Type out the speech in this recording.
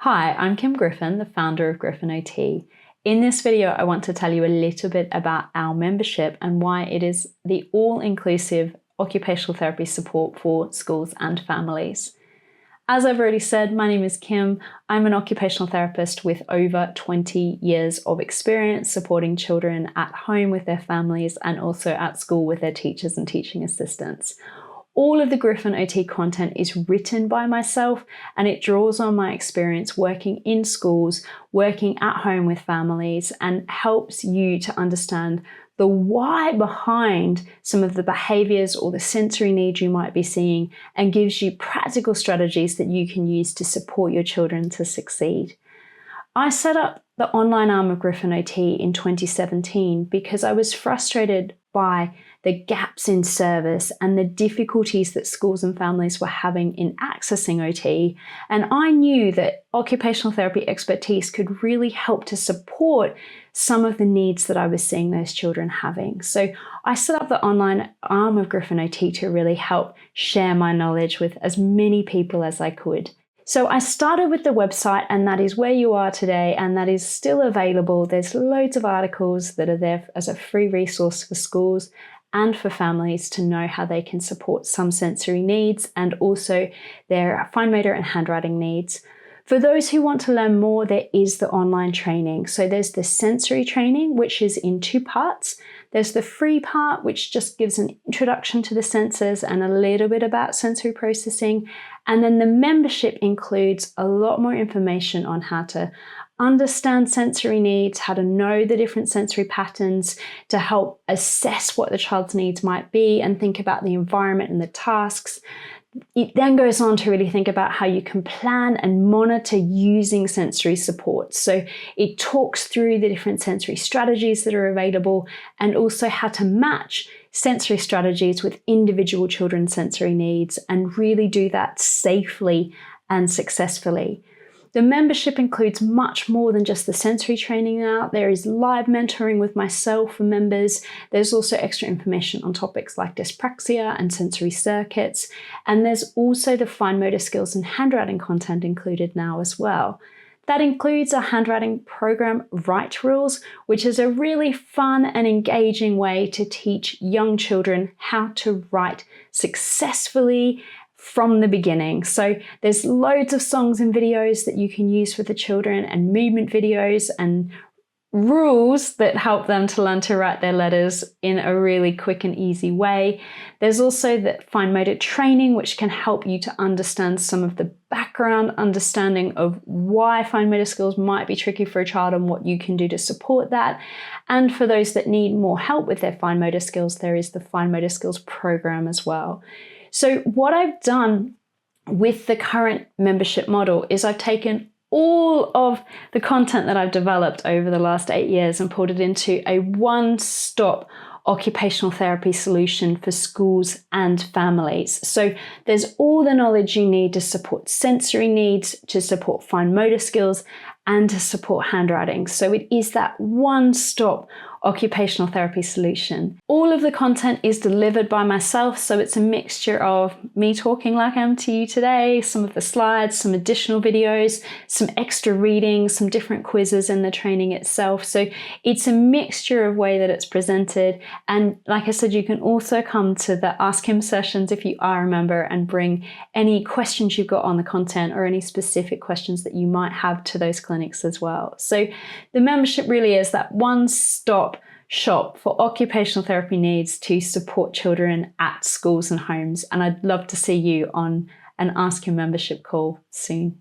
Hi, I'm Kim Griffin, the founder of GriffinOT. In this video, I want to tell you a little bit about our membership and why it is the all-inclusive occupational therapy support for schools and families. As I've already said, my name is Kim. I'm an occupational therapist with over 20 years of experience supporting children at home with their families and also at school with their teachers and teaching assistants. All of the GriffinOT content is written by myself and it draws on my experience working in schools, working at home with families, and helps you to understand the why behind some of the behaviours or the sensory needs you might be seeing, and gives you practical strategies that you can use to support your children to succeed. I set up the online arm of GriffinOT in 2017 because I was frustrated by the gaps in service and the difficulties that schools and families were having in accessing OT. And I knew that occupational therapy expertise could really help to support some of the needs that I was seeing those children having. So I set up the online arm of GriffinOT to really help share my knowledge with as many people as I could. So I started with the website, and that is where you are today, and that is still available. There's loads of articles that are there as a free resource for schools and for families to know how they can support some sensory needs and also their fine motor and handwriting needs. For those who want to learn more, there is the online training. So there's the sensory training, which is in 2 parts. There's the free part, which just gives an introduction to the senses and a little bit about sensory processing. And then the membership includes a lot more information on how to understand sensory needs, how to know the different sensory patterns, to help assess what the child's needs might be and think about the environment and the tasks. It then goes on to really think about how you can plan and monitor using sensory support. So it talks through the different sensory strategies that are available and also how to match sensory strategies with individual children's sensory needs and really do that safely and successfully. The membership includes much more than just the sensory training now. There is live mentoring with myself for members. There's also extra information on topics like dyspraxia and sensory circuits. And there's also the fine motor skills and handwriting content included now as well. That includes a handwriting program, Write Rules, which is a really fun and engaging way to teach young children how to write successfully from the beginning. So there's loads of songs and videos that you can use for the children and movement videos and rules that help them to learn to write their letters in a really quick and easy way. There's also the fine motor training, which can help you to understand some of the background understanding of why fine motor skills might be tricky for a child and what you can do to support that. And for those that need more help with their fine motor skills, there is the fine motor skills program as well. So what I've done with the current membership model is I've taken all of the content that I've developed over the last 8 years and put it into a one-stop occupational therapy solution for schools and families. So there's all the knowledge you need to support sensory needs, to support fine motor skills, and to support handwriting. So it is that one-stop occupational therapy solution. All of the content is delivered by myself, so it's a mixture of me talking like I'm to you today, some of the slides, some additional videos, some extra reading, some different quizzes in the training itself. So it's a mixture of way that it's presented. And like I said, you can also come to the Ask Him sessions if you are a member and bring any questions you've got on the content or any specific questions that you might have to those clinics as well. So the membership really is that one-stop shop for occupational therapy needs to support children at schools and homes. And I'd love to see you on an Ask Him membership call soon.